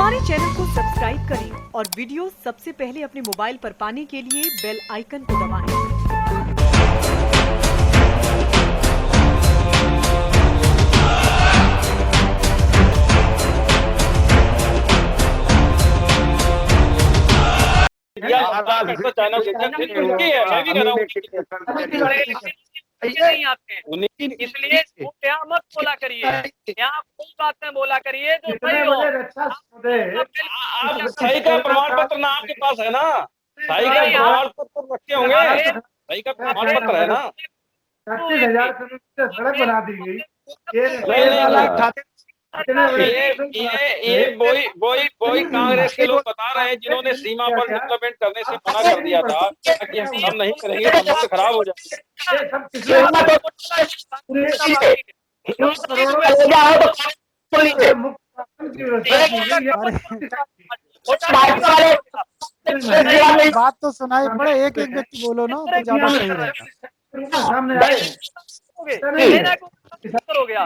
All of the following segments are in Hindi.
हमारे चैनल को सब्सक्राइब करें और वीडियो सबसे पहले अपने मोबाइल पर पाने के लिए बेल आइकन को दबाएं। चैनल उनकी है, मैं भी कह रहा हूँ नहीं आते हैं, इसलिए यहाँ मत बोला करिए, यहाँ कोई बात में बोला करिए जो सही हो। आप सही का प्रमाण पत्र ना आपके पास है ना, सही का प्रमाण पत्र रखे होंगे, सही का प्रमाण पत्र है ना। 35,000 करोड़ से सड़क बना दी गई। ये वही कांग्रेस के लोग बता रहे हैं जिन्होंने सीमा पर डेवलपमेंट करने से मना कर दिया था कि हम नहीं करेंगे तो मुल्क खराब हो बात तो सुनाई पड़े, एक एक व्यक्ति बोलो ना तो ज्यादा सही रहेगा। सामने आए हो गया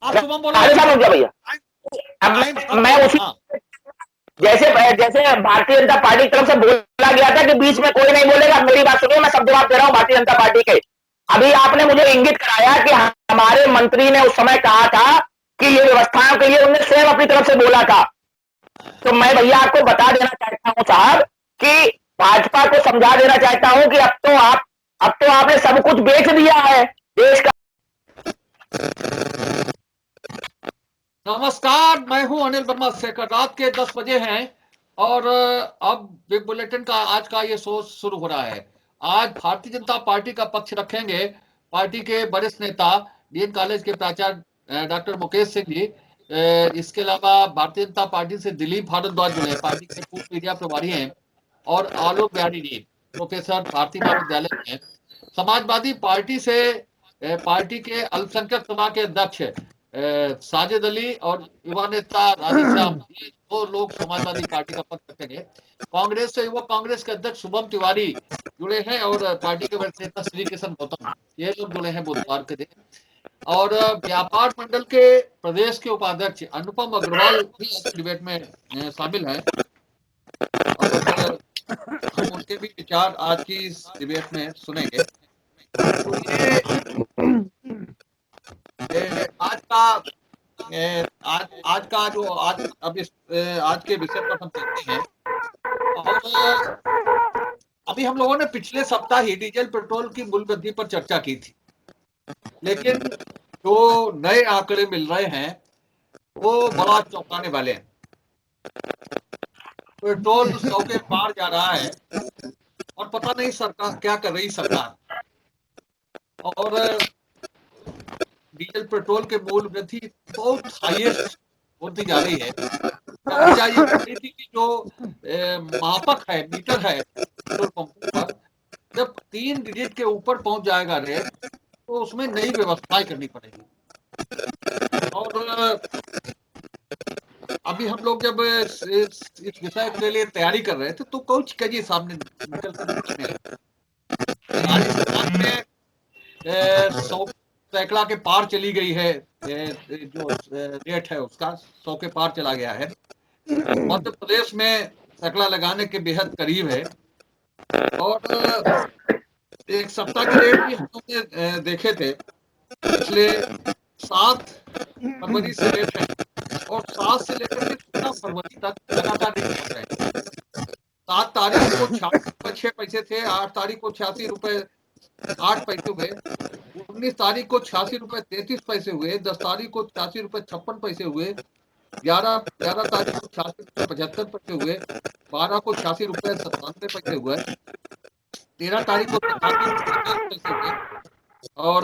आप शुभम बोलो भैया। अब मैं उसी जैसे भारतीय जनता पार्टी की तरफ से बोला गया था कि बीच में कोई नहीं बोलेगा, मेरी बात सुनिए, मैं सब जवाब दे रहा हूँ भारतीय जनता पार्टी के। अभी आपने मुझे इंगित कराया कि हमारे मंत्री ने उस समय कहा था कि ये व्यवस्थाओं के लिए उन्होंने स्वयं अपनी तरफ से बोला था। तो मैं भैया आपको बता देना चाहता हूं साहब कि भाजपा को समझा देना चाहता हूं कि अब तो आपने सब कुछ बेच दिया है देश का। नमस्कार, मैं हूं अनिल वर्मा शेखर। रात के 10 बजे हैं और अब बिग बुलेटिन का आज का ये शो शुरू हो रहा है। आज भारतीय जनता पार्टी का पक्ष रखेंगे पार्टी के वरिष्ठ नेता डीएन कॉलेज के प्राचार्य डॉक्टर मुकेश सिंह जी। इसके अलावा भारतीय जनता पार्टी से दिलीप भारद्वाज जो है पार्टी के पूर्व मीडिया प्रभारी हैं, और आलोक बिहारी जी प्रोफेसर भारतीय महाविद्यालय में। समाजवादी पार्टी से पार्टी के अल्पसंख्यक सभा के अध्यक्ष साजिद अली और युवा नेता राधेश्याम, ये दो लोग समाजवादी पार्टी का पक्ष रखेंगे। कांग्रेस से युवा कांग्रेस के अध्यक्ष शुभम तिवारी जुड़े हैं और पार्टी के वरिष्ठ नेता श्री किशन गौतम, ये लोग जुड़े हैं बुधवार के दिन। और व्यापार मंडल के प्रदेश के उपाध्यक्ष अनुपम अग्रवाल भी डिबेट में शामिल हैं और हम उनके भी विचार आज की इस डिबेट में सुनेंगे। आज के विषय पर हम देखते हैं। और अभी हम लोगों ने पिछले सप्ताह ही डीजल पेट्रोल की मूल्य वृद्धि पर चर्चा की थी, लेकिन जो नए आंकड़े मिल रहे हैं वो बड़ा चौंकाने वाले हैं। पेट्रोल 100 के पार जा रहा है और पता नहीं सरकार क्या कर रही सरकार। और डीजल पेट्रोल के मूल्य वृद्धि बहुत हाईएस्ट होती जा रही है। चाहिए थी कि जो मापक है, मीटर है पेट्रोल पंपों पर, जब 3 डिजिट के ऊपर पहुंच जाएगा रेट तो उसमें नई व्यवस्थाएं करनी पड़ेगी। और अभी हम लोग जब इस विषय के लिए तैयारी कर रहे थे तो कुछ कजी सामने निकल कर राजस्थान में 100 सैकड़ा के पार चली गई है, जो रेट है उसका 100 के पार चला गया है। मध्य प्रदेश में सैकड़ा लगाने के बेहद करीब है। और एक सप्ताह के रेट भी हम लोग ने देखे थे, पिछले 7 फरवरी से रेट है और 7 से लेकर के 16 फरवरी तक लगातार रेट बढ़ रहे हैं। 7 तारीख को 86 पैसे थे, 8 तारीख को 86 रुपए 8 पैसे हुए, 19 तारीख को 86 रुपए 33 पैसे हुए, 10 तारीख को 86 रुपए 56 पैसे हुए, 11 तारीख को 86 रुपए 75 पैसे हुए, 12 को 86 रुपए 97 पैसे हुए, 13 तारीख को 87 पैसे हुए और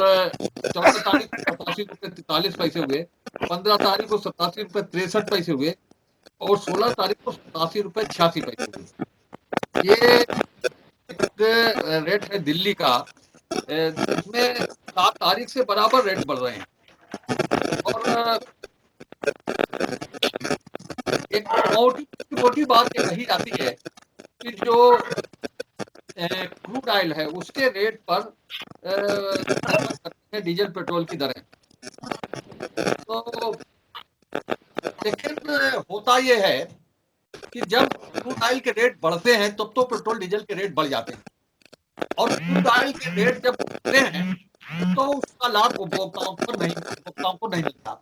14 तारीख को 87 रुपए 43 पैसे हुए, 15 तारीख को 87 रुपए 63 पैसे हुए और 16 तारीख को 87 रुपए 86 पैसे हुए। ये रेट है दिल्ली का, जिसमें 7 तारीख से बराबर रेट बढ़ रहे हैं। और एक मोटी बात ये कही जाती है कि जो क्रूड ऑयल है उसके रेट पर डीजल पेट्रोल की दरें। होता यह है कि जब क्रूड ऑयल के रेट बढ़ते हैं तब तो पेट्रोल डीजल के रेट बढ़ जाते हैं, और क्रूड ऑयल के रेट जब बढ़ते हैं तो उसका लाभ उपभोक्ताओं को नहीं मिलता।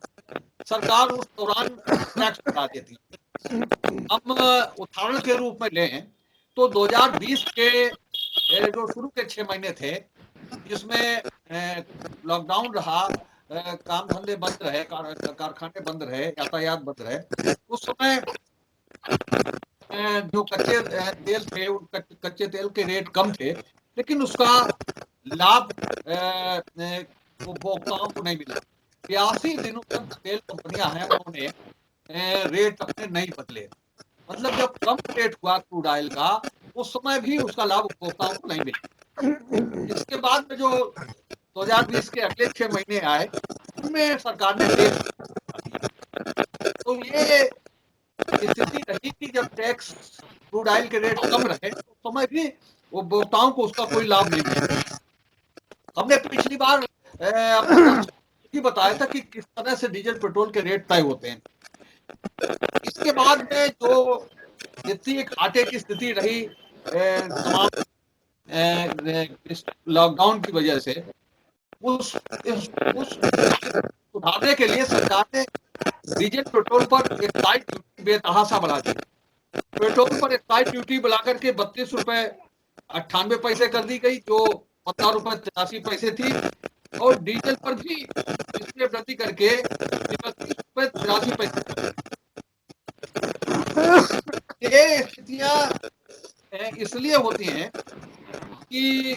सरकार उस दौरान टैक्स बढ़ा देती है। हम उदाहरण के रूप में लें तो 2020 के जो शुरू के 6 महीने थे जिसमें लॉकडाउन रहा, काम धंधे बंद रहे, कारखाने बंद रहे, यातायात बंद रहे, उस समय जो कच्चे तेल थे उन कच्चे तेल के रेट कम थे, लेकिन उसका लाभ उपभोक्ताओं को नहीं मिला। 82 दिनों तक तेल कंपनियां हैं उन्होंने रेट अपने नहीं बदले, मतलब जब कम रेट हुआ क्रूड ऑयल का उस समय भी उसका लाभ उपभोक्ताओं को नहीं मिला। इसके बाद में जो 2020 के अगले 6 महीने आए उनमें सरकार ने टैक्स, तो ये स्थिति रही कि जब टैक्स क्रूड ऑयल के रेट कम रहे तो समय भी उपभोक्ताओं को उसका कोई लाभ नहीं मिला। हमने पिछली बार आपको बताया था कि किस तरह से डीजल पेट्रोल के रेट तय होते हैं। इसके बाद में जो जितनी घाटे की स्थिति रही तमाम लॉकडाउन की वजह से, उस सुधारने के लिए सरकार ने डीजल पेट्रोल पर एक्साइज ड्यूटी बेतहाशा बढ़ा दी। पेट्रोल पर एक्साइज ड्यूटी बढ़ा करके 32 रुपए 98 पैसे कर दी गई, जो 15 रुपए 83 पैसे थी, और डीजल पर भी इसमें वृद्धि करके 31 रुपए 83 पैसे। ये स्थितियां इसलिए होती हैं कि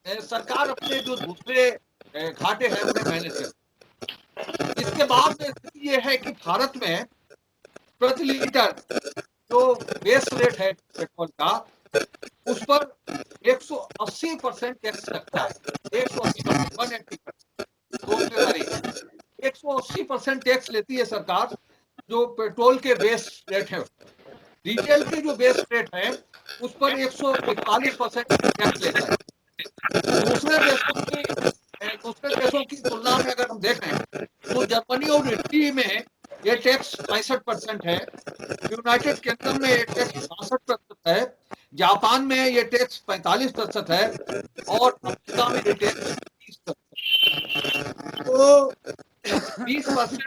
सरकार अपने जो दूसरे घाटे हैं उन्हें मैनेज करती। इसके बाद में स्थिति ये है कि भारत में प्रति लीटर जो बेस रेट है पेट्रोल का उस पर 180% टैक्स लगता है। 180% टैक्स लेती है सरकार जो पेट्रोल के बेस रेट है। डीजल के जो बेस रेट है उस पर 141% टैक्स लेता है। दूसरे देशों की तुलना में अगर हम देखें तो जर्मनी और इटली में ये टैक्स 65% है, यूनाइटेड किंगडम में ये टैक्स 66% है, जापान में ये टैक्स 45% है, और अमेरिका में ये टैक्स 30%। तो 20%,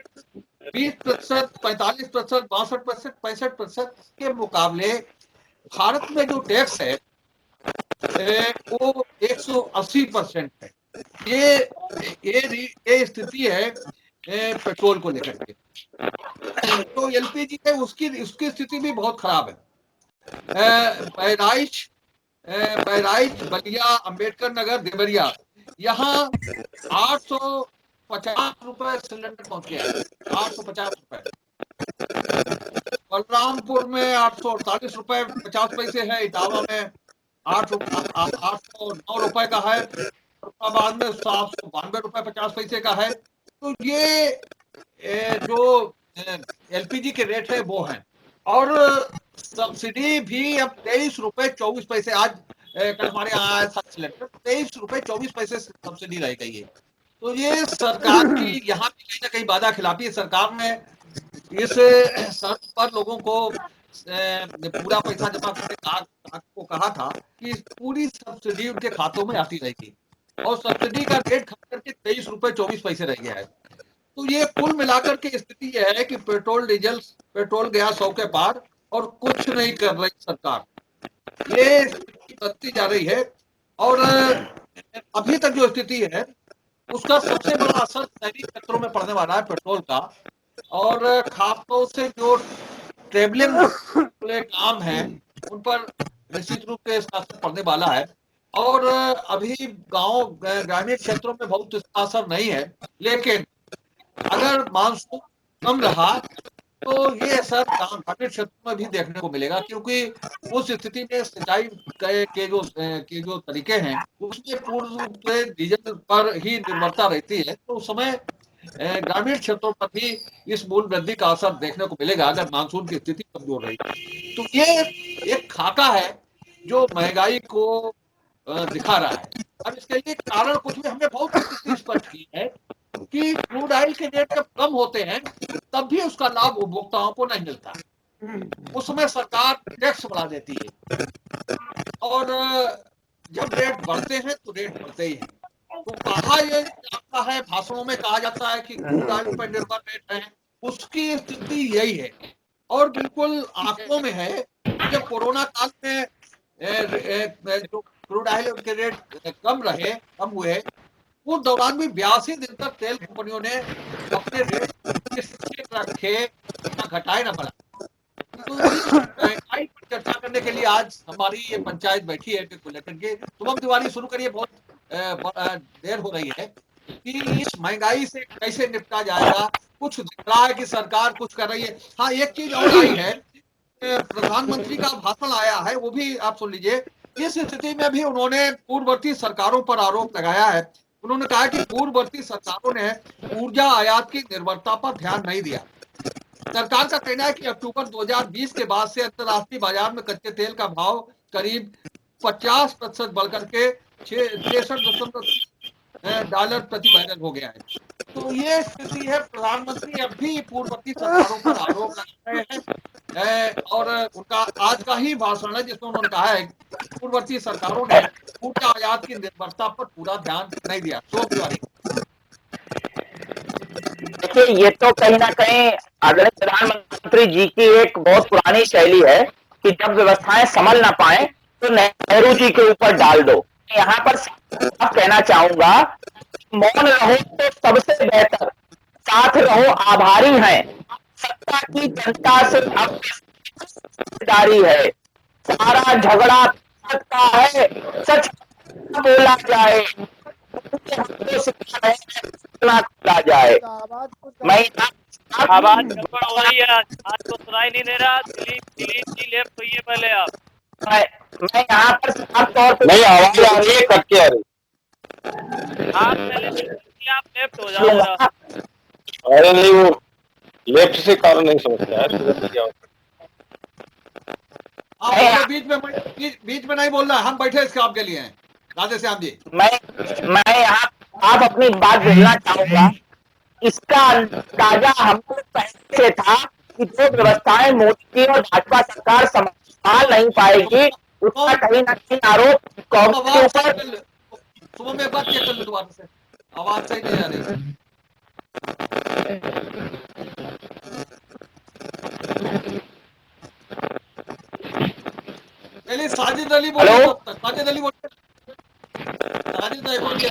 45%, 62%, 65% के मुकाबले भारत में जो टैक्स है वो 180% है। ये स्थिति है पेट्रोल को लेकर के। तो एलपीजी है उसकी स्थिति भी बहुत खराब है। बहराइच, बलिया, अंबेडकर नगर, देवरिया, यहाँ 850 रुपए सिलेंडर पहुंच गया है, 850 रुपए। बलरामपुर में 848 रुपए 50 पैसे है, इटावा में 809 रुपए का है, औरंगाबाद में 792 रुपए 50 पैसे का है। तो ये जो एलपीजी के रेट है वो है, और सब्सिडी भी अब 23 रुपए 24 पैसे, आज कल हमारे यहाँ आया था सिलेंडर, 23 रुपए 24 पैसे सब्सिडी रह गई है। तो ये सरकार की यहाँ भी कहीं ना कहीं वादा खिलाफी है। सरकार ने इस शर्त पर लोगों को पूरा पैसा जमा करने को कहा था कि पूरी सब्सिडी उनके खातों में आती रहेगी, और सब्सिडी का रेट खा करके 23 रुपए 24 पैसे रह गया है। तो ये कुल मिलाकर के स्थिति यह है कि पेट्रोल गया 100 के पार और कुछ नहीं कर रही सरकार, ये स्थिति बनती जा रही है। और अभी तक जो स्थिति है उसका सबसे बड़ा असर शहरी क्षेत्रों में पड़ने वाला है पेट्रोल का, और खासतौर से जो ट्रेवलिंग काम है उन पर निश्चित रूप से इसका असर पड़ने वाला है। और अभी ग्रामीण क्षेत्रों में बहुत इसका असर नहीं है, लेकिन अगर मानसून कम रहा तो ये असर ग्रामीण क्षेत्रों में भी देखने को मिलेगा, क्योंकि उस स्थिति में सिंचाई के जो तरीके हैं उसमें पूर्ण रूप से डीजल पर ही निर्भरता रहती है। तो उस समय ग्रामीण क्षेत्रों पर भी इस मूल्य वृद्धि का असर देखने को मिलेगा अगर मानसून की स्थिति कमजोर रही। तो ये एक खाका है जो महंगाई को दिखा रहा है। अब इसके लिए कारण कुछ भी हमने बहुत स्पष्ट की है कि क्रूड ऑयल के रेट जब कम होते हैं तब भी उसका लाभ उपभोक्ताओं को नहीं मिलता, उसमें सरकार टैक्स बढ़ा देती है, और जब रेट बढ़ते हैं तो रेट बढ़ते ही हैं। तो कहा ये जाता है, भाषणों में कहा जाता है कि क्रूड ऑयल पर निर्भर रेट है, उसकी स्थिति यही है और बिल्कुल आंखों में है। जब कोरोना काल में जो क्रूड ऑयल के रेट कम हुए, उस दौरान भी 82 दिन तक तेल कंपनियों ने अपने रेट स्थिर रखे, ना घटाए ना बढ़ाए। तो महंगाई पर चर्चा करने के लिए आज हमारी ये पंचायत बैठी है को लेकर के। शुभम तिवारी शुरू करिए, बहुत देर हो रही है, कि इस महंगाई से कैसे निपटा जाएगा। कुछ दिख रहा है कि सरकार कुछ कर रही है। हाँ, एक चीज और आई है, प्रधानमंत्री का भाषण आया है, वो भी आप सुन लीजिए। इस स्थिति में भी उन्होंने पूर्ववर्ती सरकारों पर आरोप लगाया है। उन्होंने कहा कि पूर्ववर्ती सरकारों ने ऊर्जा आयात की निर्भरता पर ध्यान नहीं दिया। सरकार का कहना है कि अक्टूबर 2020 के बाद से अंतर्राष्ट्रीय बाजार में कच्चे तेल का भाव करीब 50% बढ़कर के $63.3 प्रति बैरल हो गया है। तो ये स्थिति है। प्रधानमंत्री अब भी पूर्ववर्ती सरकारों पर आरोप लगा रहे हैं और उनका आज का ही भाषण है जिसमें उन्होंने कहा है कि पूर्ववर्ती सरकारों ने ऊर्जा आयात की निर्भरता पर पूरा ध्यान नहीं दिया। देखिए, ये तो कहीं ना कहीं आदरणीय प्रधानमंत्री जी की एक बहुत पुरानी शैली है कि जब व्यवस्थाएं संभल ना पाए तो नेहरू जी के ऊपर डाल दो। यहाँ पर साफ कहना चाहूंगा, मौन रहो तो सबसे बेहतर, साथ रहो आभारी हैं, सत्ता की जनता से अब जिम्मेदारी है, सारा झगड़ा का है, सच बोला जाए, खोला जाए। आवाज कुछ मैं आवाज गड़बड़ हो रही है, आज तो सुनाई नहीं दे रहा। दिलीप जी लेफ्ट होइए पहले आप। मैं यहाँ पर साफ तौर पे नहीं, आवाज आ रही है, कट के आ रही आप पहले आप लेफ्ट हो जाओ जरा। अरे नहीं, वो लेफ्ट से कारण नहीं समझता है। आप बीच में नहीं बोलना, हम बैठे इसके आपके लिए हैं। राधे श्याम जी, मैं यहाँ आप अपनी बात बोलना चाहूंगा। इसका अंदाजा हमको पहले से था कि जो व्यवस्थाएं मोदी की और भाजपा सरकार संभाल नहीं पाएगी, उसका कहीं ना कहीं आरोप कांग्रेस के ऊपर। सुबह में बात चेक कर लो दोबारा से, आवाज सही नहीं आ रही। पहले साजिद अली बोले, साजिद अली बोले, साजिद अली बोले।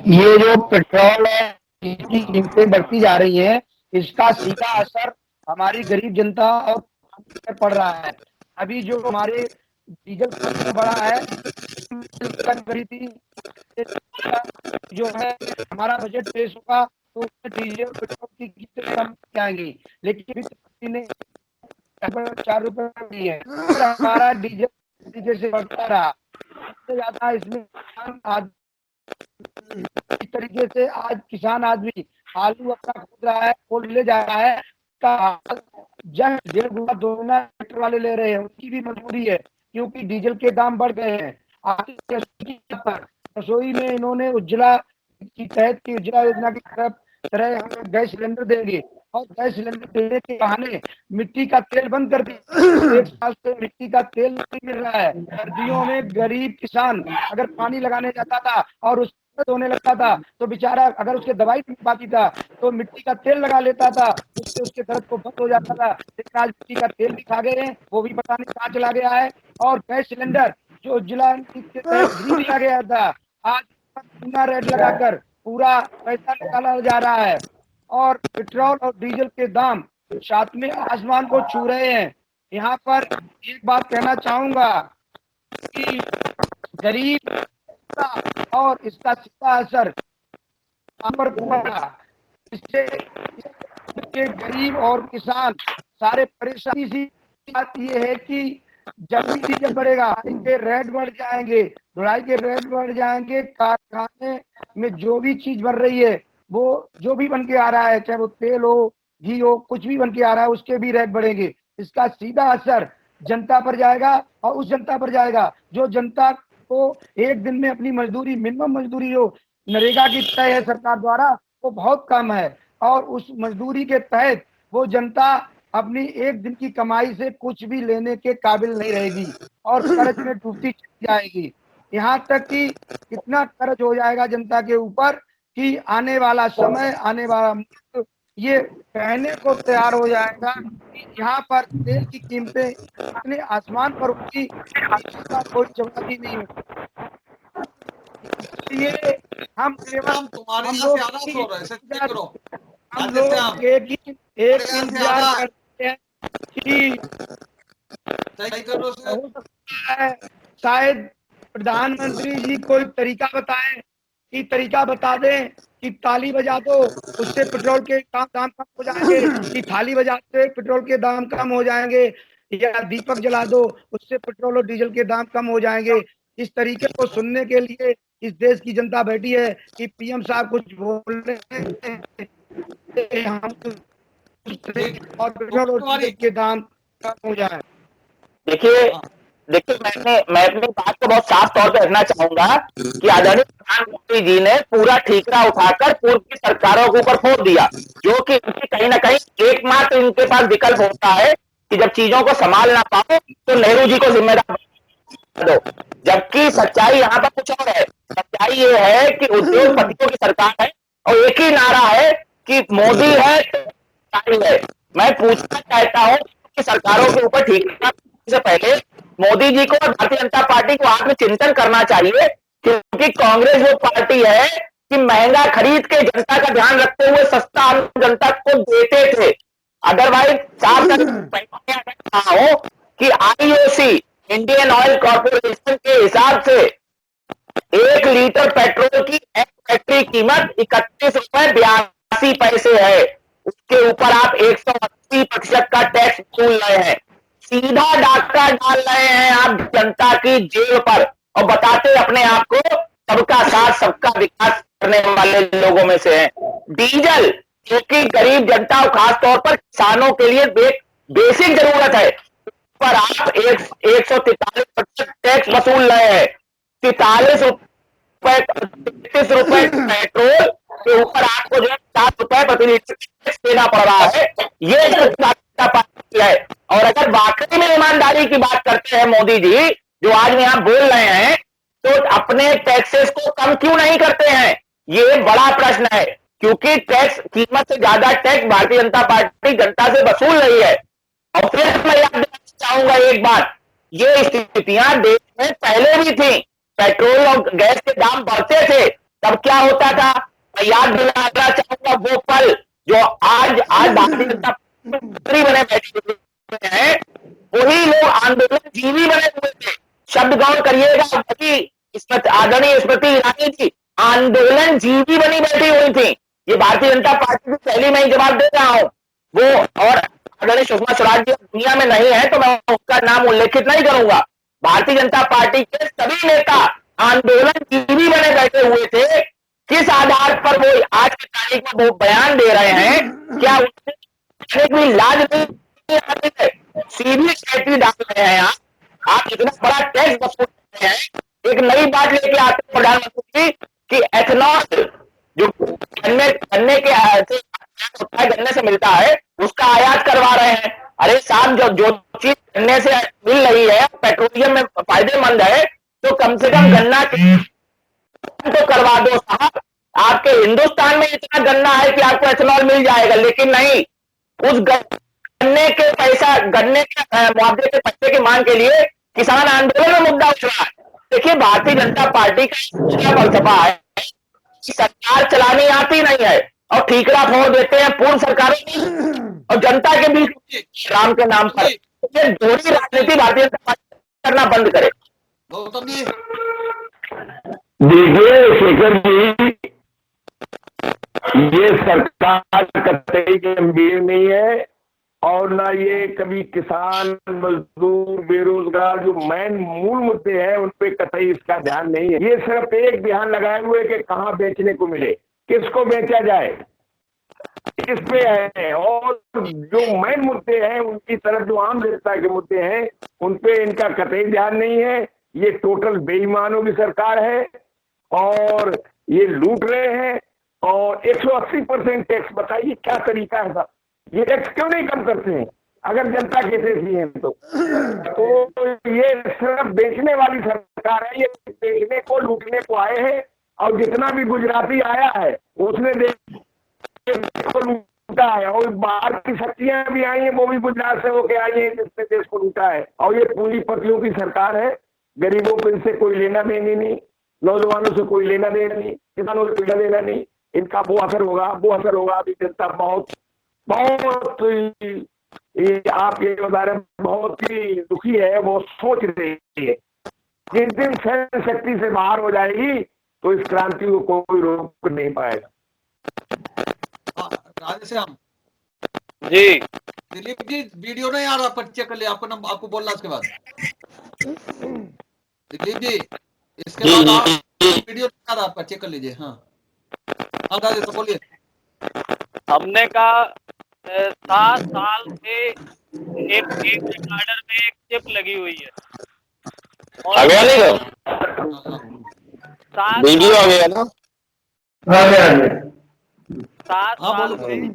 ये जो पेट्रोल है इसकी कीमतें बढ़ती जा रही है, इसका सीधा असर हमारी गरीब जनता और पर पड़ रहा है। अभी जो हमारे डीजल सबसे बड़ा है, थी जो है हमारा बजट पेश होगा तो डीजल पेट्रोल की कीमतें कम आएंगी, लेकिन ने 4 रुपए दी है। हमारा डीजल तरीके से बढ़ता रहा, ज्यादा इसमें इस तरीके से आज किसान आदमी आलू अपना खोद रहा है, खोद ले जा रहा है, जस्ट 1.5 गुना 2 गुना ट्रैक्टर वाले ले रहे हैं। उनकी भी मजबूरी है क्योंकि डीजल के दाम बढ़ गए हैं। रसोई में इन्होंने उज्ज्वला की तहत की उज्ज्वला योजना की तरह हमें गैस सिलेंडर देंगे और गैस सिलेंडर देने के बहाने मिट्टी का तेल बंद कर दिया। 1 साल से मिट्टी का तेल नहीं मिल रहा है। सर्दियों में गरीब किसान अगर पानी लगाने जाता था और उस होने लगता था तो बेचारा अगर उसके दवाई नहीं पाती था तो मिट्टी का तेल लगा लेता था, उससे उसके दर्द को बंद हो जाता था। लेकिन आज मिट्टी का तेल भी खा गए हैं, वो भी पता नहीं कहाँ चला गया है। और गैस सिलेंडर जो उज्ज्वला के तहत फ्री दिया गया था, आज बिना रेट लगाकर पूरा पैसा निकाला जा रहा है और पेट्रोल और डीजल के दाम 7वें आसमान को छू रहे हैं। यहाँ पर एक बात कहना चाहूंगा कि गरीब और इसका सीधा असर पर पड़ा, इससे गरीब और किसान सारे परेशानी सी बात ये है कि जब भी डीजल बढ़ेगा इनके रेट बढ़ जाएंगे, ढुलाई के रेट बढ़ जाएंगे, कारखाने में जो भी चीज बन रही है वो जो भी बन के आ रहा है, चाहे वो तेल हो घी हो, कुछ भी बन के आ रहा है उसके भी रेट बढ़ेंगे। इसका सीधा असर जनता पर जाएगा और उस जनता पर जाएगा जो जनता को एक दिन में अपनी मजदूरी, मिनिमम मजदूरी जो नरेगा की तय है सरकार द्वारा, वो बहुत कम है, और उस मजदूरी के तहत वो जनता अपनी एक दिन की कमाई से कुछ भी लेने के काबिल नहीं रहेगी और कर्ज में डूबती चली जाएगी। यहाँ तक कि इतना कर्ज हो जाएगा जनता के ऊपर कि आने वाला समय, आने वाला मुल्क ये कहने को तैयार हो जाएगा कि यहाँ पर तेल की कीमतें इतने आसमान पर होगी कि इसका कोई जवाब ही नहीं होगा। इसलिए हम केवल तुम्हारे हम यहाँ से लोग आवाज हो रहा है, सच्ची करो। हम राधे श्याम, लोग एक इंतजार करते हैं कि सही करो सर। हो सकता है शायद प्रधानमंत्री जी कोई तरीका बताएं, कि तरीका बता दें कि ताली बजा दो उससे पेट्रोल के दाम कम हो जाएंगे, कि थाली बजाते पेट्रोल के दाम कम हो जाएंगे, या दीपक जला दो उससे पेट्रोल और डीजल के दाम कम हो जाएंगे। इस तरीके को सुनने के लिए इस देश की जनता बैठी है कि पीएम साहब कुछ बोल रहे हैं, हम और पेट्रोल और डीजल के दाम कम हो जाए। देखिए मैं अपनी बात को बहुत साफ तौर पे रखना चाहूंगा कि आदरणीय प्रधानमंत्री जी ने पूरा ठीकरा उठाकर पूर्व की सरकारों के ऊपर फोड़ दिया, जो कि कहीं ना कहीं एकमात्र इनके पास विकल्प होता है कि जब चीजों को संभाल ना पाओ तो नेहरू जी को जिम्मेदार दो। जबकि सच्चाई यहाँ पर कुछ और है। सच्चाई ये है कि उद्योगपतियों की सरकार है और एक ही नारा है कि मोदी है तो है। मैं पूछना चाहता हूँ कि सरकारों के ऊपर ठीकरा से पहले मोदी जी को और भारतीय जनता पार्टी को आत्मचिंतन करना चाहिए, क्योंकि कांग्रेस वो पार्टी है कि महंगा खरीद के जनता का ध्यान रखते हुए सस्ता आम जनता को देते थे। अदरवाइज कहा हो कि आईओसी इंडियन ऑयल कॉर्पोरेशन के हिसाब से 1 लीटर पेट्रोल की फैक्ट्री कीमत 31 रुपए 82 पैसे है, उसके ऊपर आप 180% का टैक्स वसूल रहे हैं। सीधा डाका डाल रहे हैं आप जनता की जेब पर और बताते अपने आप को सबका साथ सबका विकास करने वाले लोगों में से हैं। डीजल जो कि गरीब जनता और खास तौर पर किसानों के लिए बेसिक जरूरत है, पर आप 143% टैक्स वसूल रहे हैं। 33 रुपए पेट्रोल के ऊपर आपको जो 7 रुपए प्रति लीटर टैक्स देना पड़ रहा है। ये है। और अगर वाकई में ईमानदारी की बात करते हैं मोदी जी, जो आज यहाँ बोल रहे हैं, तो अपने टैक्सेस को कम क्यों नहीं करते हैं, ये बड़ा प्रश्न है। क्योंकि टैक्स, कीमत से ज्यादा टैक्स भारतीय जनता पार्टी जनता से वसूल रही है। और फिर मैं याद दिलाना चाहूंगा एक बात, ये स्थितियां देश में पहले भी थी। पेट्रोल और गैस के दाम बढ़ते थे, तब क्या होता था, मैं याद दिलाना चाहूंगा वो पल जो आज भारतीय जनता पार्टी बने बैठे हैं, वही लोग आंदोलन जीवी बने हुए थे। शब्द गौर करिएगा, आदरणीय स्मृति ईरानी जी आंदोलन जीवी बनी बैठी हुई थी। ये भारतीय जनता पार्टी की पहली मैं ही जवाब दे रहा हूं। वो और आदरणीय सुषमा स्वराज जी दुनिया में नहीं है तो मैं उनका नाम उल्लेखित नहीं करूंगा। भारतीय जनता पार्टी के सभी नेता आंदोलन जीवी बने बैठे हुए थे। किस आधार पर वो आज की तारीख में वो बयान दे रहे हैं, क्या उनसे कोई लाज नहीं आ रही है? सीधी टैक्स डाल रहे हैं आप इतना बड़ा टैक्स वसूल रहे हैं। एक नई बात लेके आते हैं प्रधानमंत्री जी कि एथेनॉल जो गन्ने के होता है, गन्ने से मिलता है, उसका आयात करवा रहे हैं। अरे साहब, जो चीज गन्ने से मिल रही है, पेट्रोलियम में फायदेमंद है, तो कम से कम गन्ना तो करवा दो साहब। आपके हिंदुस्तान में इतना गन्ना है कि आपको एथेनॉल मिल जाएगा, लेकिन नहीं, उस गन्ने के मुआवजे के पैसे की मांग के लिए किसान आंदोलन में मुद्दा उठ रहा है। देखिए, भारतीय जनता पार्टी का फलसफा है कि सरकार चलानी आती नहीं है और ठीकरा फोड़ देते हैं पूर्व सरकारों और जनता के बीच राम के नाम पर। ये दोहरी राजनीति भारतीय जनता पार्टी करना बंद करे। गौतम जी, देखिए शेखर जी, ये सरकार कतई गंभीर नहीं है और ना ये कभी किसान, मजदूर, बेरोजगार जो मूल मुद्दे हैं उन पे कतई इसका ध्यान नहीं है। ये सिर्फ एक ध्यान लगाए हुए कि कहाँ बेचने को मिले, किसको बेचा जाए, इस पे है। और जो मेन मुद्दे हैं उनकी तरफ, जो आम जनता के मुद्दे हैं उन पे इनका कतई ध्यान नहीं है। ये टोटल बेईमानों की सरकार है और ये लूट रहे हैं। और 180% टैक्स, बताइए क्या तरीका है साहब, ये टैक्स क्यों नहीं कम करते हैं अगर जनता कैसे सी है तो ये सिर्फ बेचने वाली सरकार है, ये बेचने को लूटने को आए हैं। और जितना भी गुजराती आया है उसने देश को लूटा है, और बाहर की शक्तियां भी आई हैं, वो भी गुजरात से होके आई हैं जिसने देश को लूटा है। और ये पूंजीपतियों की सरकार है, गरीबों को इनसे कोई लेना देना नहीं, नौजवानों से कोई लेना देना नहीं, किसानों से कोई लेना देना नहीं। इनका वो असर होगा। अभी जनता बहुत ये आप ये बता रहे बहुत ही दुखी है, वो सोच रही है जिस दिन सहन शक्ति से बाहर हो जाएगी तो इस क्रांति को कोई रोक नहीं पाएगा। राधेश्याम जी दिलीप जी, वीडियो नहीं आ रहा, पर चेक कर लिया आपको बोलना उसके बाद। दिलीप जी इसके बाद वीडियो नहीं आ रहा आपका, चेक कर लीजिए। हाँ राधे तो बोलिए। हमने कहा 7 साल से एक रिकॉर्डर में एक चिप लगी हुई है आ गया नहीं तो 7 वीडियो आ गया ना। 7 साल से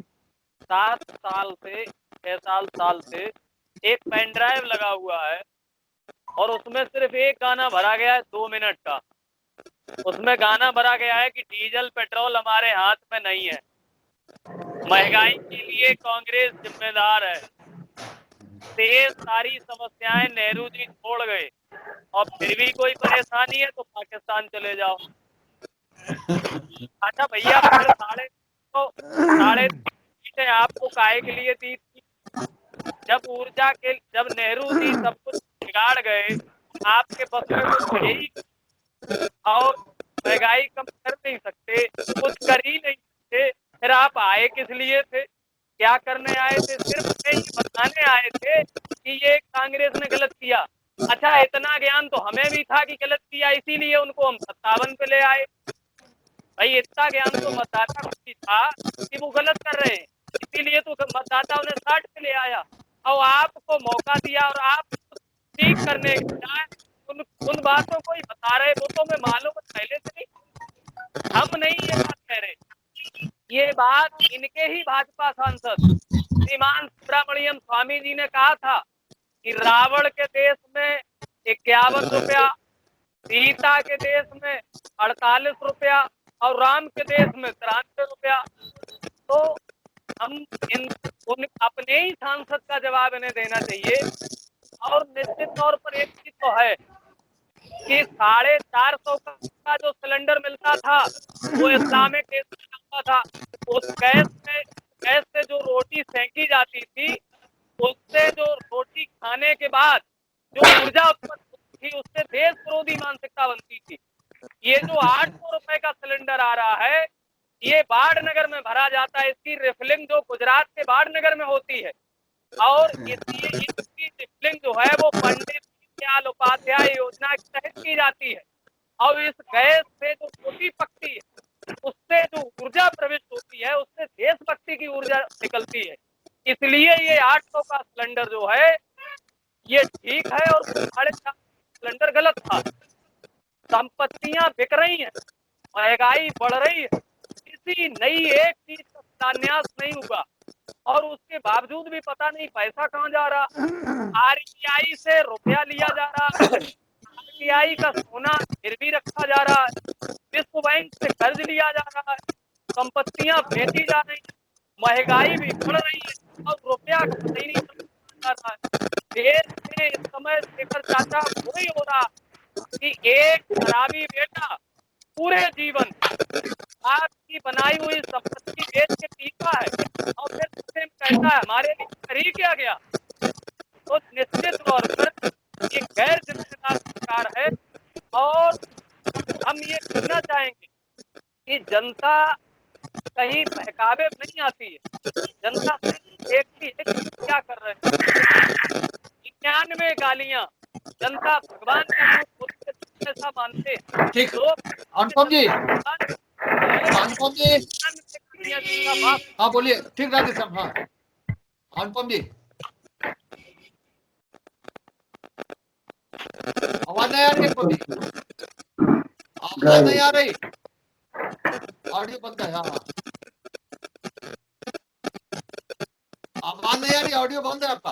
6 साल से एक पेन ड्राइव लगा हुआ है और उसमें सिर्फ एक गाना भरा गया है 2 मिनट का। उसमें गाना भरा गया है कि डीजल पेट्रोल हमारे हाथ में नहीं है, महंगाई के लिए कांग्रेस जिम्मेदार है, देश सारी समस्याएं नेहरू जी छोड़ गए और फिर भी कोई परेशानी है तो पाकिस्तान चले जाओ। अच्छा भैया, साढ़े सीटें आपको काहे के लिए दी थी? जब नेहरू जी सब कुछ बिगाड़ गए, आपके बस में कुछ यही, और महंगाई कम कर नहीं सकते, कुछ कर ही नहीं सकते, फिर आप आए किस लिए थे? क्या करने आए थे? सिर्फ ये बताने आए थे कि ये कांग्रेस ने गलत किया। अच्छा, इतना ज्ञान तो हमें भी था कि गलत किया, इसीलिए उनको हम 57 पे ले आए। भाई इतना ज्ञान तो मतदाता को भी था कि वो गलत कर रहे हैं, इसीलिए तो मतदाता उन्हें 60 पे ले आया और आपको मौका दिया और आप ठीक करने के बजाय उन बातों को ही बता रहे। वो तो मैं मालूम पहले से नहीं, हम नहीं ये बात कह रहे, ये बात इनके ही भाजपा सांसद श्रीमान सुब्रमण्यम स्वामी जी ने कहा था कि रावण के देश में 51 रुपया, सीता के देश में 48 रुपया और राम के देश में 93 रुपया। तो हम अपने ही सांसद का जवाब इन्हें देना चाहिए। और निश्चित तौर पर एक चीज तो है कि 450 का जो सिलेंडर मिलता था वो इस्लामिक देश में मिलता था। उस गैस से जो रोटी सेंकी जाती थी, उससे जो रोटी खाने के बाद जो ऊर्जा उत्पन्न होती थी, उससे देश विरोधी मानसिकता बनती थी। ये जो 800 रुपए का सिलेंडर आ रहा है, ये बाढ़नगर में भरा जाता है। इसकी रिफिलिंग जो गुजरात के बाढ़नगर में होती है और इसकी रिफिलिंग जो है वो पंडित दीनदयाल उपाध्याय योजना के तहत की जाती है। और इस गैस से जो रोटी पकती है, उससे जो ऊर्जा प्रविष्ट होती है, उससे देशभक्ति की ऊर्जा निकलती है। इसलिए ये 800 का सिलेंडर जो है ये ठीक है और 4.5 सिलेंडर गलत था। संपत्तियां बिक रही हैं, महंगाई बढ़ रही है, किसी नई एक चीज का शिलान्यास नहीं हुआ और उसके बावजूद भी पता नहीं पैसा कहाँ जा रहा। आरबीआई से रुपया लिया जा रहा है, आरबीआई का सोना गिरवी रखा जा रहा है, विश्व बैंक से कर्ज लिया जा रहा है, संपत्तियां बेची जा रही है, महंगाई भी बढ़ रही है और रुपया कहीं नहीं जा रहा है। देश में इस समय शेखर चाचा वही हो रहा कि एक शराबी बेटा पूरे जीवन आपकी बनाई हुई संपत्ति बेच के पीता है और फिर कहता है हमारे लिए कर ही क्या गया। तो निश्चित तौर पर ये गैर जिम्मेदार सरकार है और हम ये कहना चाहेंगे कि जनता कहीं बहकावे नहीं आती है। जनता देखती है कि क्या कर रहे हैं। 91 गालियां, जनता भगवान का रूप ऐसा मानते हैं। ठीक, अनुपम जी, अनुपम जी, हाँ बोलिए। ठीक राधेश्याम, हाँ अनुपम जी, आवाज आवाज नहीं आ रही बोली, आवाज नहीं आ रही, ऑडियो बंद है। हाँ, आवाज नहीं आ रही, ऑडियो बंद है आपका।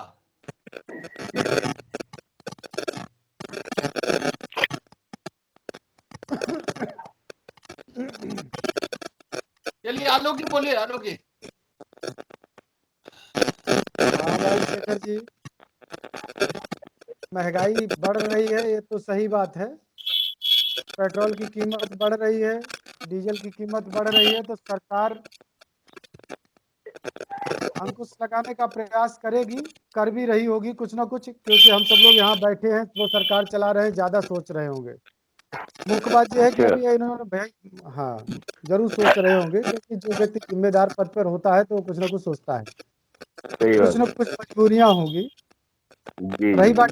चलिए आलोक जी बोलिए, आलोक जी। हाँ भाई शेखर जी, महंगाई बढ़ रही है, ये तो सही बात है। पेट्रोल की कीमत बढ़ रही है, डीजल की कीमत बढ़ रही है, तो सरकार अंकुश लगाने का प्रयास करेगी, कर भी रही होगी कुछ ना कुछ, क्योंकि हम सब लोग यहाँ बैठे हैं, वो सरकार चला रहे हैं, ज्यादा सोच रहे होंगे। मुख्य बात यह है कि अभी इन्होंने हाँ, जरूर सोच रहे होंगे, क्योंकि जो व्यक्ति जिम्मेदार पद पर होता है तो वो कुछ ना कुछ सोचता है, कुछ ना कुछ मजबूरियां होंगी। रही बात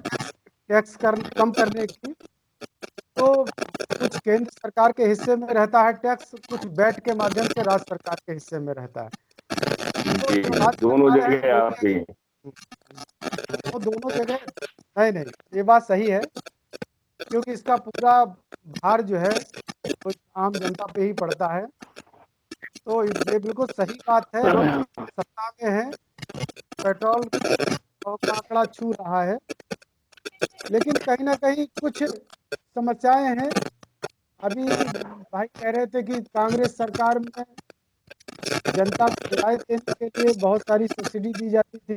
टैक्स कम करने की, तो कुछ केंद्र सरकार के हिस्से में रहता है टैक्स, कुछ वैट के माध्यम से राज्य सरकार के हिस्से में रहता है। तो जो राज्य दोनों सरकार है जगह वो आपकी वो दोनों जगह नहीं, ये बात सही है, क्योंकि इसका पूरा भार जो है वो आम जनता पे ही पड़ता है। तो ये बिल्कुल सही बात है। हम सत्ता में हैं, पेट्रोल का आंकड़ा छू रहा है, लेकिन कहीं ना कहीं कुछ समस्याएं हैं। अभी भाई कह रहे थे कि कांग्रेस सरकार में जनता को रियायत देने के लिए बहुत सारी सब्सिडी दी जाती थी।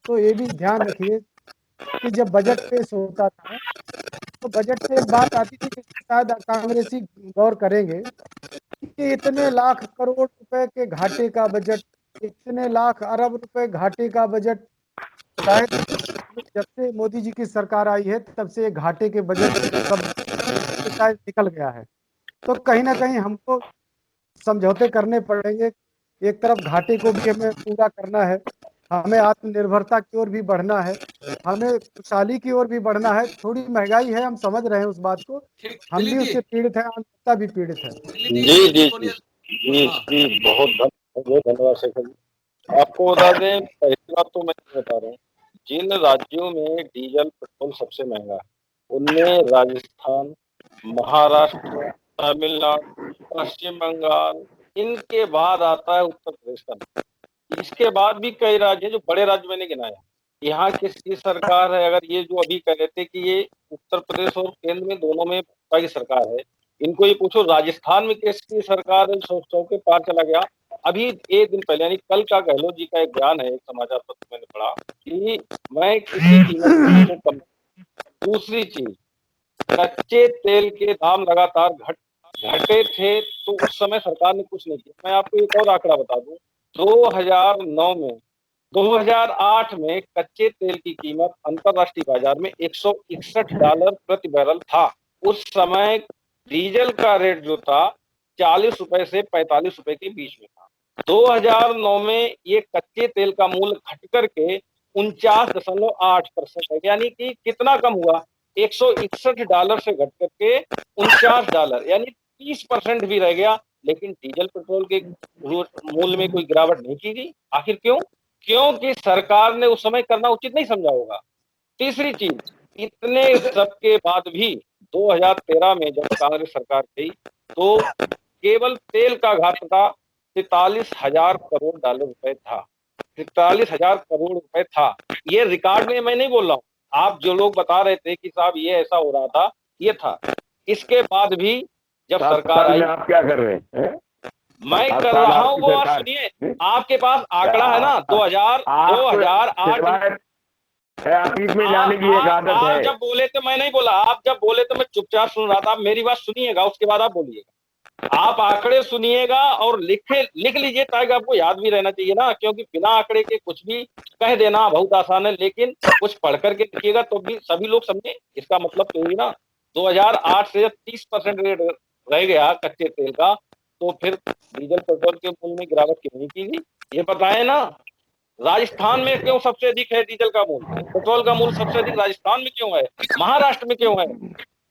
तो ये भी ध्यान रखिए कि जब बजट पेश होता था तो बजट में एक बात आती थी कि शायद कांग्रेसी गौर करेंगे कि इतने लाख करोड़ रुपए के घाटे का बजट, इतने लाख अरब रुपए घाटे का बजट, शायद जब से मोदी जी की सरकार आई है तब से घाटे के बजट सब शायद निकल गया है। तो कहीं ना कहीं हमको समझौते करने पड़ेंगे। एक तरफ घाटे को भी हमें पूरा करना है, हमें आत्मनिर्भरता की ओर भी बढ़ना है, हमें खुशहाली की ओर भी बढ़ना है। थोड़ी महंगाई है, हम समझ रहे हैं उस बात को, हम भी उससे पीड़ित हैं, आम जनता भी पीड़ित है। जी जी जी जी जी, बहुत धन्यवाद शेखर जी। आपको बता दें, पहली बात तो मैं बता रहा हूँ, जिन राज्यों में डीजल पेट्रोल सबसे महंगा है उनमें राजस्थान, महाराष्ट्र, तमिलनाडु, पश्चिम बंगाल, इनके बाद आता है उत्तर प्रदेश का नाम। इसके बाद भी कई राज्य हैं जो बड़े राज्य मैंने गिनाया। यहाँ किसकी सरकार है? अगर ये जो अभी कह रहे थे कि ये उत्तर प्रदेश और केंद्र में दोनों में भाजपा की सरकार है, इनको ये पूछो राजस्थान में किसकी सरकार है? 100 के पार चला गया। अभी एक दिन पहले यानी कल का गहलोत जी का एक बयान है, एक समाचार पत्र मैंने पढ़ा कि मैं किसी कीमत को कम। दूसरी चीज, कच्चे तेल के दाम लगातार घटे थे तो उस समय सरकार ने कुछ नहीं किया। मैं आपको एक और आंकड़ा बता दूं, 2009 में 2008 में कच्चे तेल की कीमत अंतरराष्ट्रीय बाजार में $161 प्रति बैरल था। उस समय डीजल का रेट जो था 40 रुपए से 45 रुपए के बीच में था। 2009 में ये कच्चे तेल का मूल्य घट करके 49.8% है, यानी कि कितना कम हुआ? $161 से घट करके $49, यानी 30% भी रह गया। लेकिन डीजल पेट्रोल के मूल्य में कोई गिरावट नहीं की गई। आखिर क्यों? क्योंकि सरकार ने उस समय करना उचित नहीं समझा होगा। तीसरी चीज, इतने सबके बाद भी 2013 में जब कांग्रेस सरकार थी तो केवल तेल का घाटा 43,000 करोड़ डॉलर रुपए था। 43,000 करोड़ रुपए था। ये रिकॉर्ड में मैं नहीं बोल रहा हूँ, आप जो लोग बता रहे थे कि साहब ये ऐसा हो रहा था, ये था। इसके बाद भी जब सरकार आई, आप क्या कर रहे हैं? मैं कर रहा हूँ वो आप सुनिए। आपके पास आंकड़ा है ना 2008 में जाने की एक आदत है। आप जब बोले तो मैं नहीं बोला, आप जब बोले तो मैं चुपचाप सुन रहा था। आप मेरी बात सुनिएगा, उसके बाद आप बोलिएगा। आप आंकड़े सुनिएगा और लिख लीजिए ताकि आपको याद भी रहना चाहिए ना, क्योंकि बिना आंकड़े के कुछ भी कह देना बहुत आसान है, लेकिन कुछ पढ़ करके लिखिएगा तो भी सभी लोग समझे। इसका मतलब तो यही ना, 2008 से 30% रेट रह गया कच्चे तेल का, तो फिर डीजल पेट्रोल के मूल्य में गिरावट क्यों नहीं की गई? ये बताएं ना। राजस्थान में क्यों सबसे अधिक है डीजल का मूल्य, पेट्रोल का मूल्य सबसे अधिक राजस्थान में क्यों है, महाराष्ट्र में क्यों है?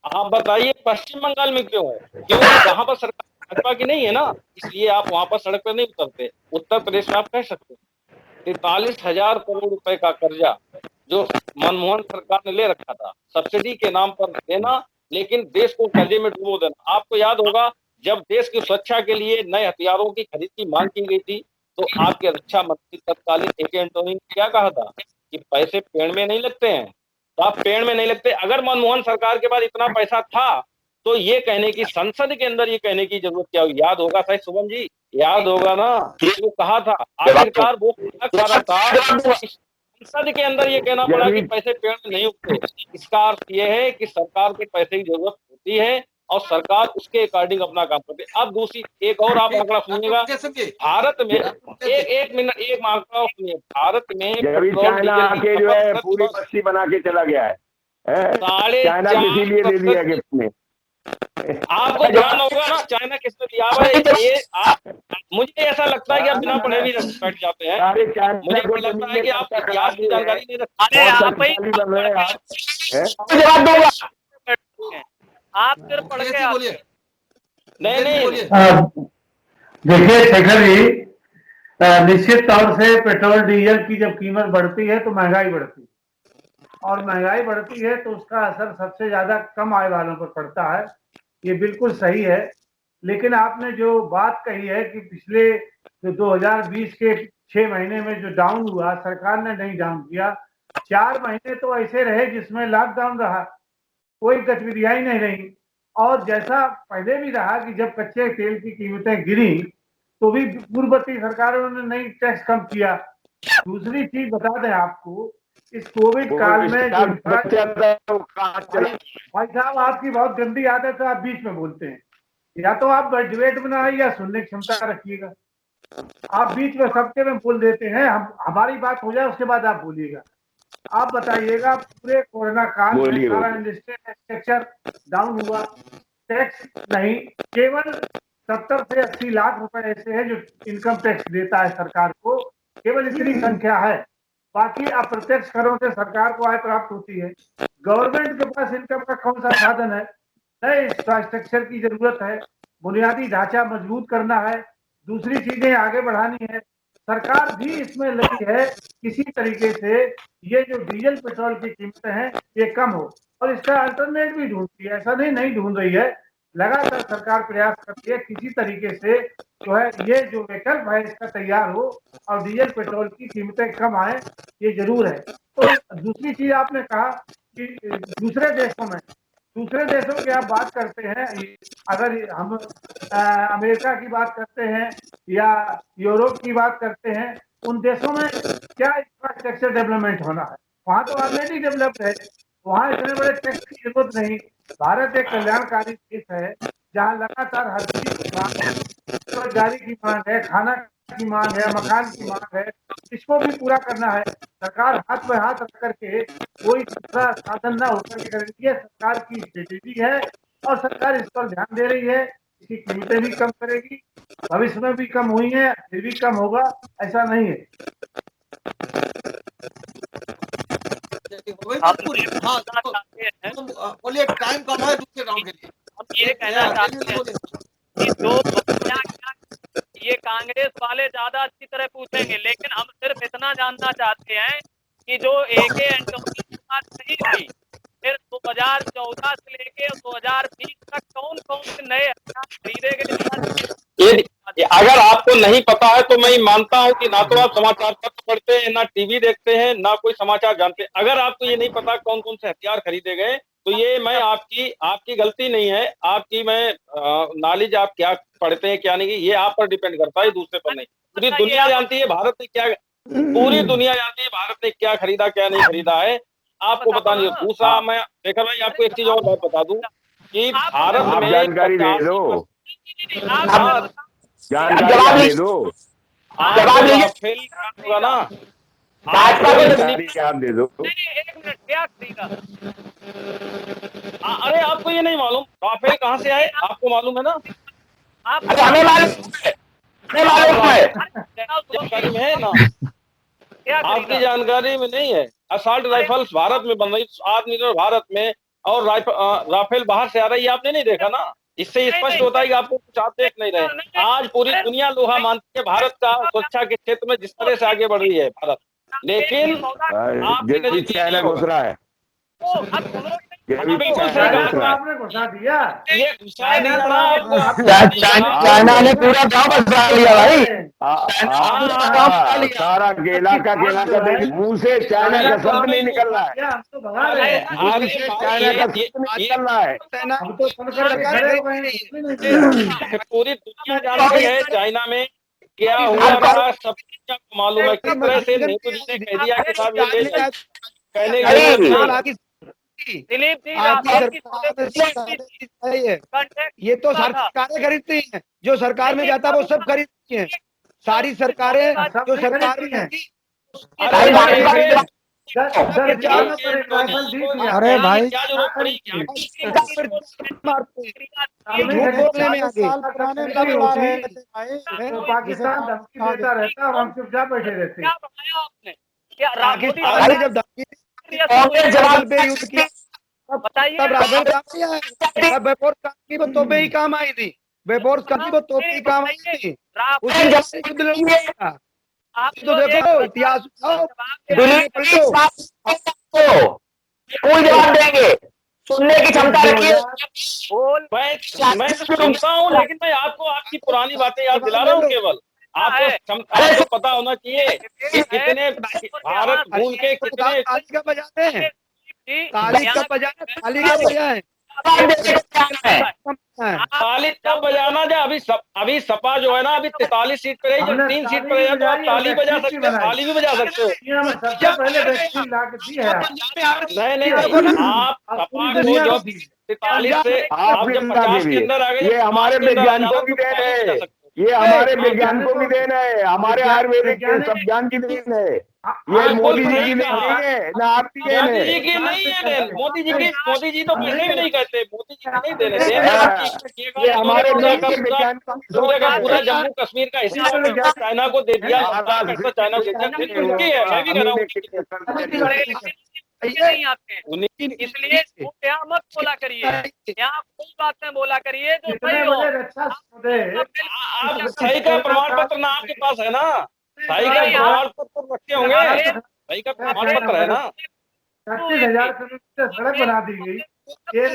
आप बताइए पश्चिम बंगाल में क्यों है? क्योंकि वहां पर सरकार भाजपा की नहीं है ना, इसलिए आप वहां पर सड़क पर नहीं उतरते। उत्तर प्रदेश में आप कह सकते हैं 43,000 करोड़ रुपए का कर्जा जो मनमोहन सरकार ने ले रखा था, सब्सिडी के नाम पर देना लेकिन देश को कर्जे में डुबो देना। आपको याद होगा जब देश की सुरक्षा के लिए नए हथियारों की खरीद की मांग की गई थी तो आपके रक्षा मंत्री तत्कालीन ए.के. एंटोनी ने क्या कहा था कि पैसे पेड़ में नहीं लगते हैं। तो आप पेड़ में नहीं लगते। अगर मनमोहन सरकार के पास इतना पैसा था तो ये कहने की, संसद के अंदर ये कहने की जरूरत क्या हुई? याद होगा शायद शुभम जी, याद होगा ना, वो कहा था। आखिरकार वो क्या कारण था संसद के अंदर ये कहना पड़ा कि पैसे पेड़ में नहीं उगते। इसका अर्थ ये है कि सरकार के पैसे की जरूरत होती है और सरकार उसके अकॉर्डिंग अपना काम करती है। अब दूसरी एक और आप आंकड़ा सुनिएगा, भारत में एक मिनट एक आंकड़ा सुनिए, भारत में चाइना आके जो है पूरी बस्ती बना के चला गया है, चाइना इसीलिए दे दिया गिफ्ट में। आपको ध्यान होगा ना चाइना किसने दिया है ये मुझे ऐसा लगता है कि आप बिना पढ़े भी बैठ जाते हैं। मुझे लगता है कि आप इतिहास की जानकारी नहीं रखते। जवाब दूंगा, आप सिर्फ पढ़ के बोलिए। नहीं देखिए शेखर जी, निश्चित तौर से पेट्रोल डीजल की जब कीमत बढ़ती है तो महंगाई बढ़ती है, और महंगाई बढ़ती है तो उसका असर सबसे ज्यादा कम आय वालों पर पड़ता है। ये बिल्कुल सही है। लेकिन आपने जो बात कही है कि पिछले जो 2020 के 6 महीने में जो डाउन हुआ, सरकार ने नहीं डाउन किया। 4 महीने तो ऐसे रहे जिसमें लॉकडाउन रहा, कोई गतिविधियां ही नहीं रही। और जैसा पहले भी रहा कि जब कच्चे तेल की कीमतें गिरी तो भी पूर्ववर्ती सरकारों ने नहीं टैक्स कम किया। दूसरी चीज बता दें आपको, इस कोविड काल में जो भाई साहब आपकी बहुत गंदी आदत है, आप बीच में बोलते हैं। या तो आप डिबेट बनाइए या सुनने की क्षमता रखिएगा। आप बीच में सबके में बोल देते हैं। हमारी बात हो जाए उसके बाद आप बोलिएगा। आप बताइएगा, पूरे कोरोना काल में सारा इंडस्ट्रियल स्ट्रक्चर डाउन हुआ, टैक्स नहीं, केवल 70 से 80 लाख रुपए ऐसे हैं जो इनकम टैक्स देता है सरकार को, केवल इतनी संख्या है। बाकी अप्रत्यक्ष करों से सरकार को आय प्राप्त होती है। गवर्नमेंट के पास इनकम का कौन सा साधन है? नए इंफ्रास्ट्रक्चर की जरूरत है, बुनियादी ढांचा मजबूत करना है, दूसरी चीजें आगे बढ़ानी है। सरकार भी इसमें लगी है किसी तरीके से ये जो डीजल पेट्रोल की कीमतें हैं ये कम हो, और इसका अल्टरनेट भी ढूंढती है। ऐसा नहीं ढूंढ रही है, लगातार सरकार प्रयास करती है किसी तरीके से जो है ये जो विकल्प है इसका तैयार हो और डीजल पेट्रोल की कीमतें कम आए, ये जरूर है। तो दूसरी चीज आपने कहा कि दूसरे देशों की आप बात करते हैं, अगर हम अमेरिका की बात करते हैं या यूरोप की बात करते हैं, उन देशों में क्या इंफ्रास्ट्रक्चर डेवलपमेंट होना है? वहां तो ऑलरेडी डेवलप्ड है, वहां इतने बड़े टैक्स की जरूरत नहीं। भारत एक कल्याणकारी देश है जहां लगातार हर चीज की मांग है, रोजगारी की मांग है, खाना की मांग है, मकान की मांग है, इसको भी पूरा करना है। सरकार हाथ में हाथ रख करके कोई दूसरा साधन ना होकर के करेगी। ये सरकार की स्ट्रेटेजी है और सरकार इस पर ध्यान दे रही है। इसकी कीमतें भी कम करेगी, भविष्य में भी कम हुई है, फिर भी कम होगा, ऐसा नहीं है। बोलिए, टाइम कम है दूसरे राउंड के लिए। हम ये कहना चाहते हैं कि जो बच्चियां ये कांग्रेस वाले ज्यादा अच्छी तरह पूछेंगे, लेकिन हम सिर्फ इतना जानना चाहते हैं कि जो ए.के. एंटोनी की बात नहीं थी, फिर 2014 से लेके 2020 तक कौन कौन से नए हथियार खरीदे गए? अगर आपको नहीं पता है तो मैं मानता हूं कि ना तो आप समाचार पत्र पढ़ते हैं, ना टीवी देखते हैं, ना कोई समाचार जानते हैं। अगर आपको ये नहीं पता कौन कौन से हथियार खरीदे गए तो ये मैं आपकी गलती नहीं है, आपकी मैं नॉलेज आप क्या पढ़ते हैं क्या नहीं, ये आप पर डिपेंड करता है, दूसरे पर नहीं। पूरी दुनिया जानती है भारत ने क्या, पूरी दुनिया जानती है भारत ने क्या खरीदा क्या नहीं खरीदा है, आपको पता नहीं। दूसरा मैं शेखर भाई आपको एक चीज और बात बता दूं कि भारत में जानकारी दे दो, जवाब दे दो, होगा ना, आप दे दो। एक मिनट, क्या खरीदा? अरे आपको ये नहीं मालूम राफेल कहाँ से आए? आपको मालूम है ना? हमें मालूम है, जानकारी में है ना? आपकी जानकारी में नहीं है। असॉल्ट राइफल्स भारत में बन रही, आत्मनिर्भर भारत में, और राफेल बाहर से आ रही है, आपने नहीं देखा ना? इससे स्पष्ट होता है कि आपको कुछ आप देख नहीं रहे। आज पूरी दुनिया लोहा मानती है भारत का सुरक्षा के क्षेत्र में जिस तरह से आगे बढ़ रही है भारत, लेकिन चाइना घुस रहा है। बिल्कुल सही चाइना कहा को आपने। आपने घुसा दिया। ये गुस्सा नहीं आ रहा आपको। चाइना ने पूरा गांव बसा लिया भाई। सारा केला का देखिए, मुंह से चाइना का शब्द नहीं निकल रहा है, हम तो भगा रहे हैं। मुंह से चाइना का शब्द नहीं निकल रहा है। हम तो सुनकर के खड़े हो गए हैं। पूरी दुनिया जानती है चाइना में क्या हुआ रहा, सब कुछ मालूम है। किस तरह से नेहरू जी ने कह दिया कि साहब ये देश कहने की जरूरत नहीं है। दिलीप जी ये तो सरकारें खरीदती हैं, जो सरकार में जाता है वो सब खरीदती हैं। सारी सरकारें जो सरकार में जाती अरे भाई क्या जरूरत पड़ी? झूठ बोलने में आगे। साल पुराने बता रहे थे भाई। तो पाकिस्तान धमकी देता रहता और हम चुपचाप बैठे रहते। क्या बताया आपने? क्या पाकिस्तान ने जब धमकी कांग्रेस जवाब पे युद्ध किया बताइए। तब राफेल काम किया है। तब वेपोर्स की वो तोपे ही काम आई थी। वेपोर्स की वो तोपे ही काम आई थी। उसने जब युद्ध लड़ा तो देखो इतिहास कोई जवाब देंगे, सुनने की क्षमता रखिए। मैं सुनता हूँ, लेकिन मैं आपको आपकी पुरानी बातें याद दिला रहा हूँ। केवल आपको पता होना चाहिए कि कितने भारत भूल के कितने ताली का बजाते हैं, ताली का बजाना, ताली का बजाए ताली तब बजाना जब अभी सपा जो है ना, अभी 43 सीट पे रही, जब 3 सीट पे रही तो आप ताली बजा सकते हो, ताली भी बजा सकते हो। सबसे पहले वैक्सीन ला के दी है। नहीं आप सपा को जो 43 से आप जब 50 के अंदर आ गए, ये हमारे वैज्ञानिकों की देन है, ये हमारे वैज्ञानिकों की देन है, हमारे आयुर्वेदिक के सब ज्ञान की देन है। ये मोदी जी की देन नहीं है, ना आपकी देन मोदी जी है। की नहीं है देन। मोदी जी तो पहले भी नहीं कहते, मोदी जी की नहीं देने ये हमारे देश के वैज्ञानिकों पूरा जम्मू कश्मीर का हिस्सा चाइना को दे दिया, चाइना को दे दिया, फिर उनकी है। मैं भी कह रहा हूँ नहीं आते, इसलिए यहाँ मत बोला करिए, यहाँ कोई बात में बोला करिए जो सही हो। आप सही का प्रमाण पत्र ना आपके पास है ना, सही का प्रमाण पत्र रखे होंगे, सही का प्रमाण पत्र है ना। 30,000 करोड़ से सड़क बना दी गई। ये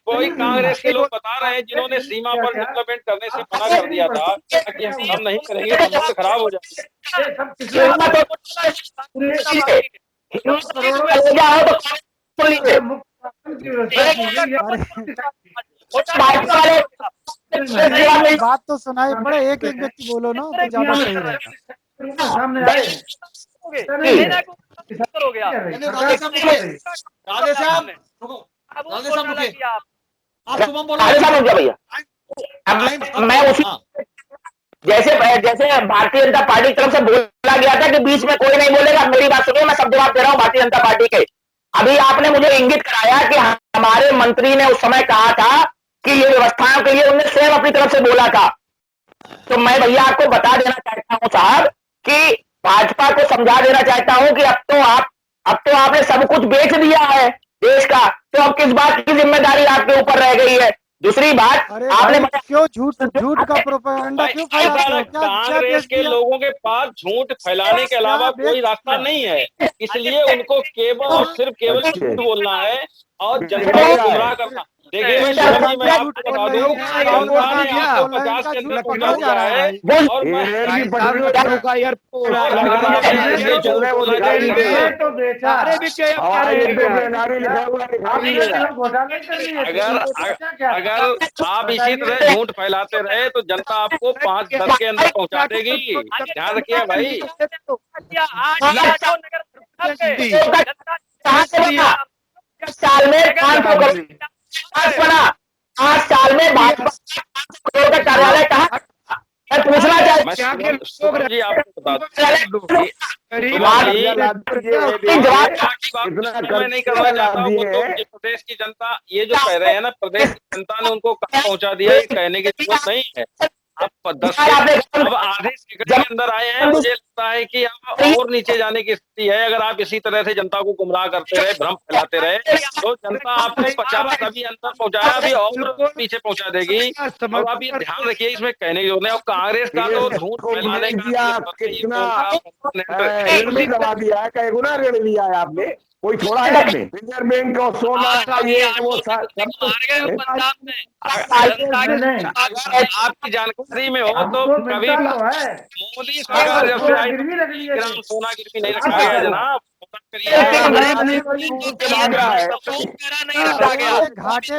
वही कांग्रेस के लोग बता रहे हैं जिन्होंने सीमा पर डेवलपमेंट करने से मना कर दिया था कि हम नहीं करेंगे, संबंध खराब हो जाए। बात तो सुनाई पड़े, एक एक व्यक्ति बोलो ना तो ज्यादा सही रहेगा। सामने आए हो गया। राधे साहब रुको, राधे साहब रुकिए, आप शुभम बोलो। भैया अब मैं उसी जैसे भारतीय जनता पार्टी की तरफ से बोला गया था कि बीच में कोई नहीं बोलेगा, मेरी बात सुनिए, मैं सब जवाब दे रहा हूँ भारतीय जनता पार्टी के। अभी आपने मुझे इंगित कराया कि हमारे मंत्री ने उस समय कहा था कि ये व्यवस्थाओं के लिए उन्होंने स्वयं अपनी तरफ से बोला था। तो मैं भैया आपको बता देना चाहता हूँ साहब कि भाजपा को समझा देना चाहता हूँ कि अब तो आपने सब कुछ बेच दिया है देश का, तो अब किस बात की जिम्मेदारी आपके ऊपर रह गई है। दूसरी बात, आपने क्यों झूठ का प्रोपेगेंडा क्यों फैलाते हो? कांग्रेस के लोगों के पास झूठ फैलाने के अलावा कोई रास्ता नहीं है, इसलिए उनको केवल झूठ बोलना है और जनता को गुमराह करना। देखिए मैं आपको बता दूं, 50 के अंदर पहुंचा दिया है और अगर आप इसी तरह झूठ फैलाते रहे तो जनता आपको 5-10 के अंदर पहुंचा देगी। ध्यान रखिए भाई। साल में 500 करोड़ 8 साल में भाजपा करोड़ का कार्यालय कहा। मैं पूछना चाहता जी आपको बता मैं नहीं करना चाहता हूँ। तो प्रदेश की जनता ये जो कह रहे हैं ना, प्रदेश की जनता ने उनको कहाँ पहुंचा दिया, ये कहने की जरूरत नहीं है। आप 10 अब आधे सेकंड के अंदर आए हैं। मुझे लगता है कि अब और नीचे जाने की स्थिति है। अगर आप इसी तरह से जनता को गुमराह करते रहे, भ्रम फैलाते रहे, तो जनता आपको 50 अभी अंदर पहुंचाया, अभी और पीछे पहुंचा देगी। और आप ये ध्यान रखिए, इसमें कहने की जरूरत नहीं। और कांग्रेस का तो झूठ फैलाने का कितना ऋण भी दबा दिया है, कई गुना ऋण लिया है आपने, कोई छोड़ा है आपने? रिजर्व बैंक का सोना का ये वो आपकी जानकारी में हो तो कभी मोदी सरकार जब से आई ग्राम सोना गिरवी नहीं रखा गया जनाब। घाटे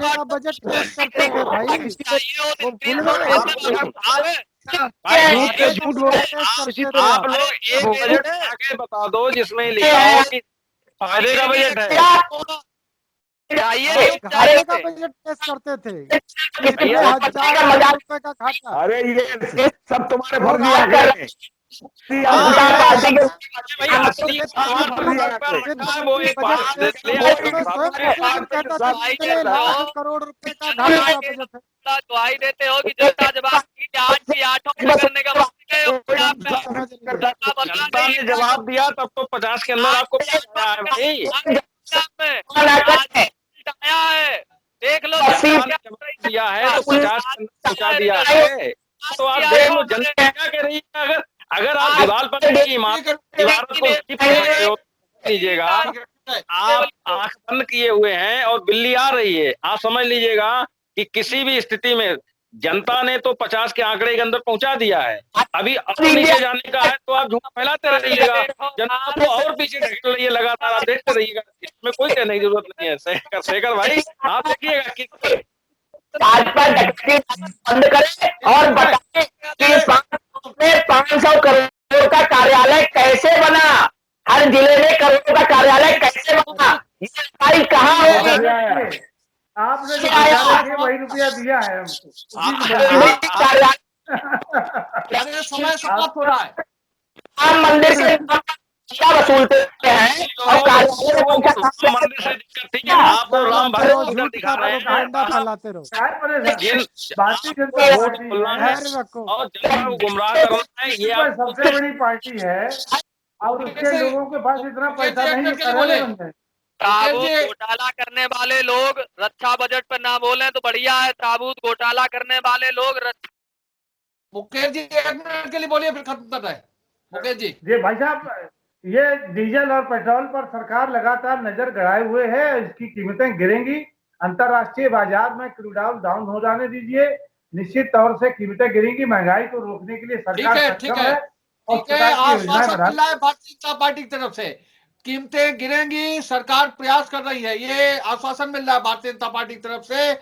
का बजट पेश करते थे भाई, वो भूल गए। झूठ बोल आप लोग एक बजट आगे बता दो जिसमें लिखा हो कि फायदे का बजट है। घाटे का बजट पेश करते थे, 1000 रुपए का घाटा। अरे ये सब तुम्हारे फर्जी आंकड़े हैं। करोड़ रुपए का घाटे का बजट है। दुआई देते हो कि जनता जवाब की आज भी 8 करने का जनता ने जवाब दिया तब तो 50 के अंदर आपको भाई आया है। देख लो दिया है तो 50 पहुंचा दिया है। तो आप देख लो जनता क्या कह रही है। अगर आप दीवार पर दीवार को लीजिएगा, आप आंख बंद किए हुए हैं और बिल्ली आ रही है, आप समझ लीजिएगा कि किसी भी स्थिति में जनता ने तो 50 के आंकड़े के अंदर पहुंचा दिया है। अभी नीचे जाने का है तो आप झूठ फैलाते रहिएगा, जनता को और पीछे ढकेल रही है लगातार, आप देखते रहिएगा। इसमें कोई कहने की जरूरत नहीं है। शेखर भाई आप देखिएगा कि बंद करें और बताएं कि 500 करोड़ का कार्यालय कैसे बना, हर जिले में करोड़ का कार्यालय कैसे बना, ये कहाँ होगी? आपने जो वही रुपया दिया है हमको। समय समाप्त हो रहा है। राम मंदिर से क्या वसूलते हैं और मंदिर से दिक्कत थी कि आप राम भरोसा दिखा रहे हैं, फैलाते रहो। भारतीय जनता पार्टी और जनता को गुमराह करना है, ये सबसे बड़ी पार्टी है और उसके लोगों के पास इतना पैसा नहीं है। ताबूत घोटाला करने वाले लोग रक्षा बजट पर ना बोले तो बढ़िया है। ताबूत घोटाला करने वाले लोग मुकेश जी 1 मिनट के लिए बोलिए, फिर खत्म कर रहे हैं। मुकेश जी भाई साहब, ये डीजल और पेट्रोल पर सरकार लगातार नजर गड़ाए हुए है। इसकी कीमतें गिरेंगी। अंतरराष्ट्रीय बाजार में क्रूड ऑयल डाउन हो जाने दीजिए, निश्चित तौर से कीमतें गिरेंगी। महंगाई को रोकने के लिए सरकार ठीक है। आश्वासन मिल रहा है भारतीय जनता पार्टी की तरफ से, कीमतें गिरेंगी, सरकार प्रयास कर रही है, ये आश्वासन मिल रहा है भारतीय जनता पार्टी की तरफ से।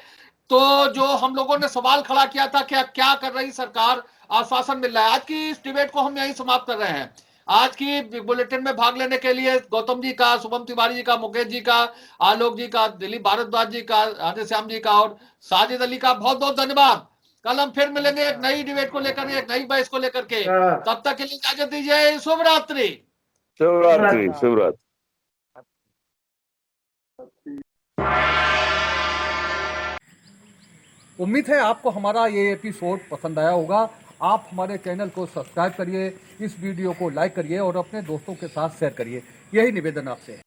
तो जो हम लोगों ने सवाल खड़ा किया था कि क्या कर रही सरकार, आश्वासन मिल रहा है। आज की इस डिबेट को हम यहीं समाप्त कर रहे हैं। आज की बुलेटिन में भाग लेने के लिए गौतम जी का, शुभम तिवारी जी का, मुकेश जी का, आलोक जी का, दिलीप भारद्वाज जी का, राधे श्याम जी का और साजिद अली का बहुत बहुत धन्यवाद। कल हम फिर मिलेंगे एक नई डिबेट को लेकर, एक नई बहस को लेकर के। तब तक के लिए इजाजत दीजिए। शुभ रात्रि। शुभरात्रि। उम्मीद है आपको हमारा ये एपिसोड पसंद आया होगा। आप हमारे चैनल को सब्सक्राइब करिए, इस वीडियो को लाइक करिए और अपने दोस्तों के साथ शेयर करिए। यही निवेदन आपसे है।